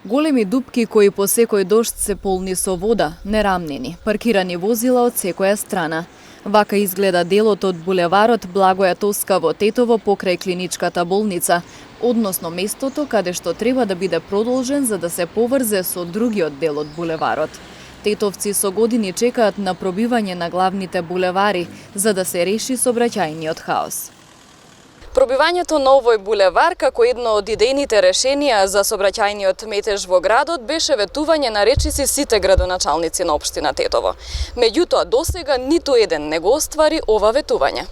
Големи дупки кои по секој дожд се полни со вода, нерамнени, паркирани возила од секоја страна. Вака изгледа делот од булеварот Благоја Тоска во Тетово покрај клиничката болница, односно местото каде што треба да биде продолжен за да се поврзе со другиот дел од булеварот. Тетовци со години чекаат на пробивање на главните булевари за да се реши сообраќајниот хаос. Пробивањето на овој булевар како едно од идејните решенија за сообраќајниот метеж во градот беше ветување на речиси сите градоначалници на општина Тетово. Меѓутоа досега ниту еден не го оствари ова ветување.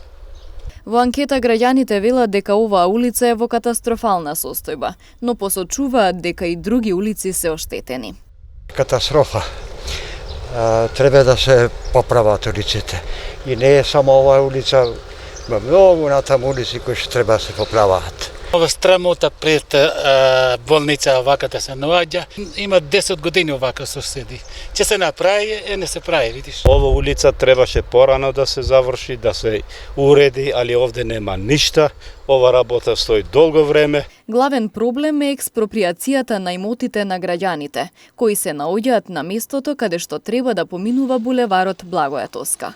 Во анкета граѓаните велат дека оваа улица е во катастрофална состојба, но посочуваат дека и други улици се оштетени. Катастрофа. Треба да се поправат улиците. И не е само оваа улица, многу натаму улици кои што треба да се поправаат. Ова страмота пред болница овака да се наоѓа, има 10 години овака соседи. Ќе се направи, не се прави, видиш. Ова улица требаше порано да се заврши, да се уреди, али овде нема ништа. Ова работа стои долго време. Главен проблем е експроприацијата на имотите на граѓаните, кои се наоѓаат на местото каде што треба да поминува булеварот Благоја Тоска.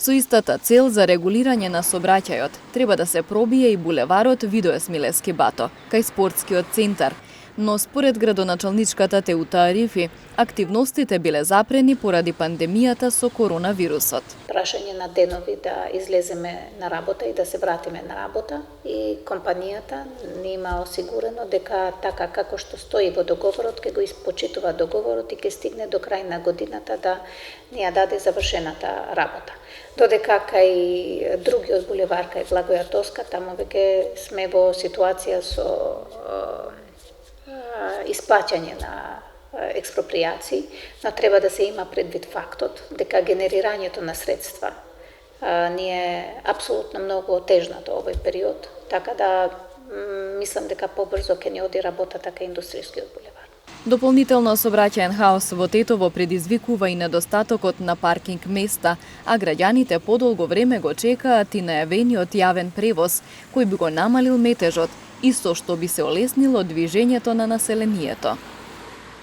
Со истата цел за регулирање на сообраќајот треба да се пробие и булеварот Видое Смилевски бато, кај спортскиот центар, но според градоначалничката Теута Арифи, активностите биле запрени поради пандемијата со коронавирусот. Прашање на денови да излеземе на работа и да се вратиме на работа и компанијата нема осигурено дека така како што стои во договорот ќе го испочитува договорот и ќе стигне до крај на годината да ни ја даде завршената работа. Додека кај другиот булевар кај Благоја Тоска, таму веќе сме во ситуација со исплаќање на експроприации, но треба да се има предвид фактот дека генерирањето на средства ни е апсолутно многу отежнато овој период, така да мислам дека побрзо ќе ни оди работата кај индустријскиот булевар. Дополнително сообраќаен хаос во Тетово предизвикува и недостатокот на паркинг места, а граѓаните подолго време го чекаат и најавениот јавен превоз, кој би го намалил метежот и со што би се олеснило движењето на населението.